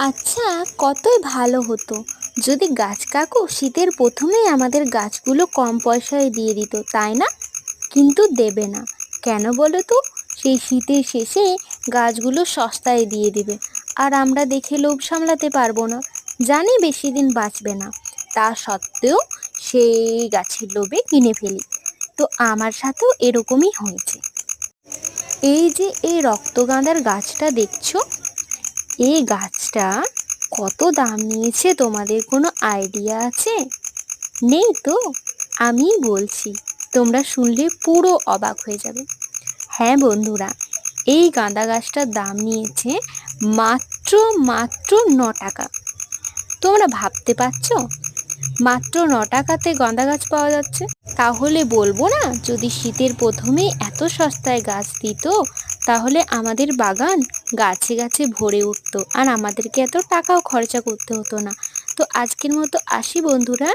আচ্ছা, কতই ভালো হতো যদি গাছ কাকু শীতের প্রথমেই আমাদের গাছগুলো কম পয়সায় দিয়ে দিত, তাই না? কিন্তু দেবে না। কেন বলো তো? সেই শীতের শেষে গাছগুলো সস্তায় দিয়ে দিবে, আর আমরা দেখে লোভ সামলাতে পারবো না। জানি বেশি দিন বাঁচবে না, তা সত্ত্বেও সেই গাছের লোভে কিনে ফেলি। তো আমার সাথেও এরকমই হয়েছে। এই যে এই রক্তগাঁদার গাছটা দেখছো, এই গাছটা কত দাম নিয়েছে তোমাদের কোনো আইডিয়া আছে? নেই তো? আমি বলছি, তোমরা শুনলে পুরো অবাক হয়ে যাবে। হ্যাঁ বন্ধুরা, এই গাঁদা গাছটার দাম নিয়েছে মাত্র মাত্র 9 টাকা। তোমরা ভাবতে পারছো? মাত্র 9 টাকাতে গাঁদা গাছ পাওয়া যাচ্ছে। তাহলে বলবো না, যদি শীতের প্রথমে এত সস্তায় গাছ দিত, তাহলে আমাদের বাগান গাছে গাছে ভরে উঠতো, আর আমাদেরকে এত টাকাও খরচা করতে হতো না। তো আজকের মতো আসি বন্ধুরা।